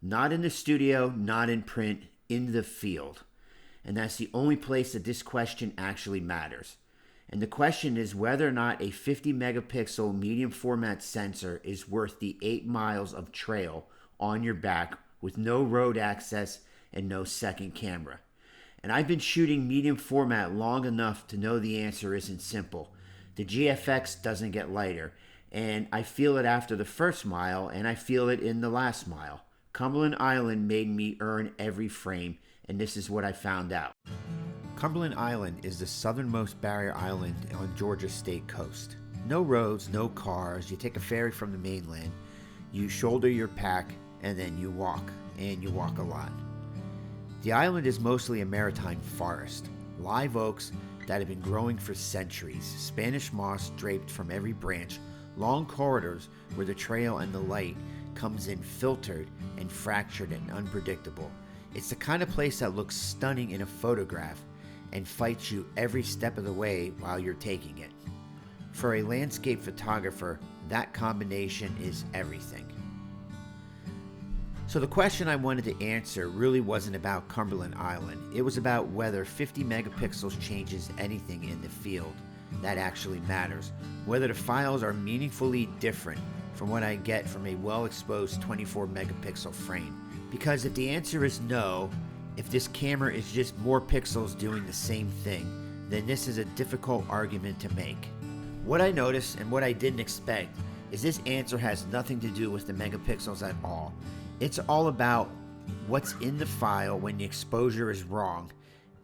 Not in the studio, not in print, in the field. And that's the only place that this question actually matters. And the question is whether or not a 50 megapixel medium format sensor is worth the 8 miles of trail on your back with no road access and no second camera. And I've been shooting medium format long enough to know the answer isn't simple. The GFX doesn't get lighter, and I feel it after the first mile, and I feel it in the last mile. Cumberland Island made me earn every frame, and this is what I found out. Cumberland Island is the southernmost barrier island on Georgia's state coast. No roads, no cars. You take a ferry from the mainland, you shoulder your pack, and then you walk, and you walk a lot. The island is mostly a maritime forest. Live oaks that have been growing for centuries, Spanish moss draped from every branch, long corridors where the trail and the light comes in filtered and fractured and unpredictable. It's the kind of place that looks stunning in a photograph and fights you every step of the way while you're taking it. For a landscape photographer, that combination is everything. So the question I wanted to answer really wasn't about Cumberland Island. It was about whether 50 megapixels changes anything in the field that actually matters, whether the files are meaningfully different from what I get from a well-exposed 24 megapixel frame. Because if the answer is no, if this camera is just more pixels doing the same thing, then this is a difficult argument to make. What I noticed and what I didn't expect is this answer has nothing to do with the megapixels at all. It's all about what's in the file when the exposure is wrong,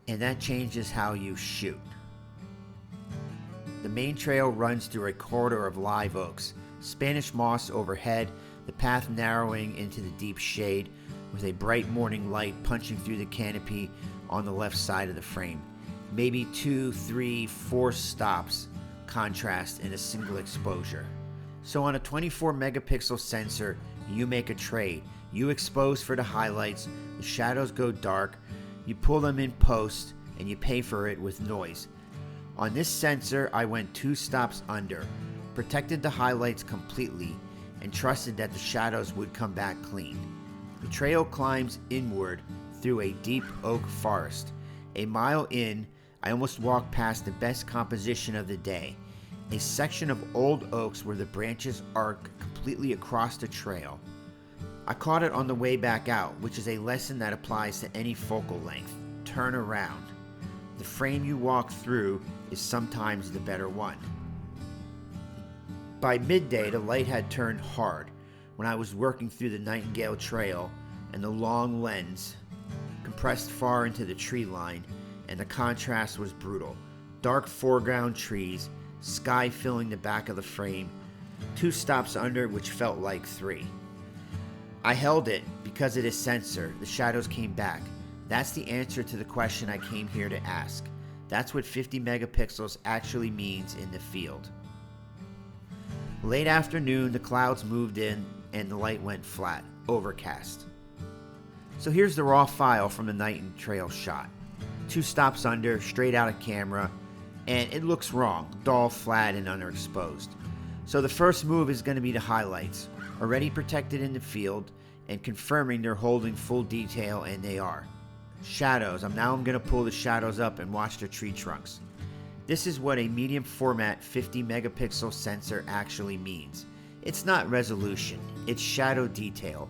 and that changes how you shoot. The main trail runs through a corridor of live oaks, Spanish moss overhead, the path narrowing into the deep shade with a bright morning light punching through the canopy on the left side of the frame. Maybe 2, 3, 4 stops contrast in a single exposure. So on a 24 megapixel sensor, you make a trade. You expose for the highlights, the shadows go dark, you pull them in post, and you pay for it with noise. On this sensor, I went 2 stops under, protected the highlights completely, and trusted that the shadows would come back clean. The trail climbs inward through a deep oak forest. A mile in, I almost walked past the best composition of the day, a section of old oaks where the branches arc completely across the trail. I caught it on the way back out, which is a lesson that applies to any focal length. Turn around. The frame you walk through is sometimes the better one. By midday, the light had turned hard when I was working through the Nightingale Trail, and the long lens compressed far into the tree line, and the contrast was brutal. Dark foreground trees, sky filling the back of the frame, 2 stops under which felt like 3. I held it because it is sensor. The shadows came back. That's the answer to the question I came here to ask. That's what 50 megapixels actually means in the field. Late afternoon, the clouds moved in and the light went flat, overcast. So here's the raw file from the Nightingale Trail shot. 2 stops under, straight out of camera, and it looks wrong, dull, flat, and underexposed. So the first move is going to be the highlights, already protected in the field, and confirming they're holding full detail, and they are. Shadows, now I'm going to pull the shadows up and watch the tree trunks. This is what a medium format 50 megapixel sensor actually means. It's not resolution, it's shadow detail,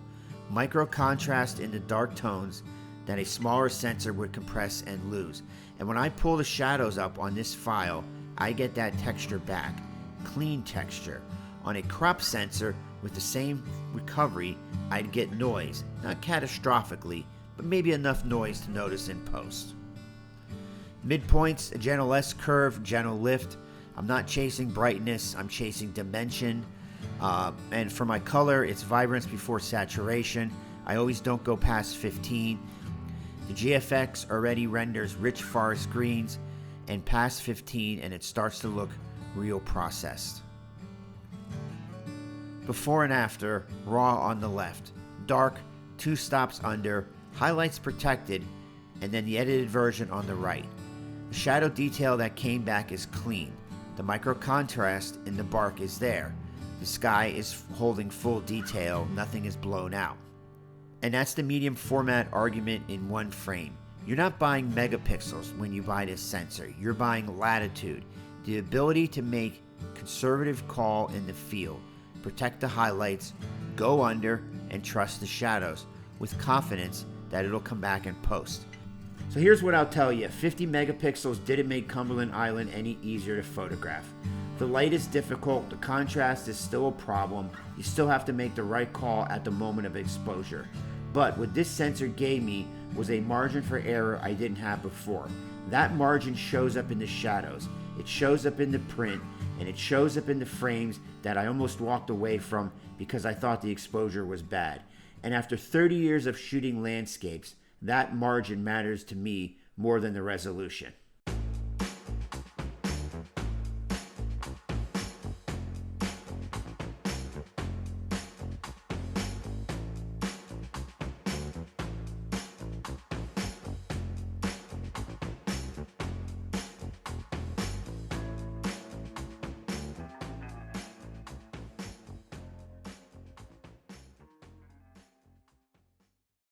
micro contrast in the dark tones that a smaller sensor would compress and lose. And when I pull the shadows up on this file, I get that texture back, clean texture. On a crop sensor with the same recovery, I'd get noise, not catastrophically, but maybe enough noise to notice in post. Midpoints, a gentle S-curve, gentle lift. I'm not chasing brightness, I'm chasing dimension. And for my color, it's vibrance before saturation. I always don't go past 15. The GFX already renders rich forest greens, and past 15 and it starts to look real processed. Before and after, raw on the left, dark, 2 stops under, highlights protected, and then the edited version on the right. The shadow detail that came back is clean. The micro contrast in the bark is there. The sky is holding full detail, nothing is blown out. And that's the medium format argument in one frame. You're not buying megapixels when you buy this sensor. You're buying latitude, the ability to make conservative call in the field, protect the highlights, go under, and trust the shadows with confidence that it'll come back in post. So here's what I'll tell you. 50 megapixels didn't make Cumberland Island any easier to photograph. The light is difficult, the contrast is still a problem, you still have to make the right call at the moment of exposure. But what this sensor gave me was a margin for error I didn't have before. That margin shows up in the shadows, it shows up in the print, and it shows up in the frames that I almost walked away from because I thought the exposure was bad. And after 30 years of shooting landscapes, that margin matters to me more than the resolution.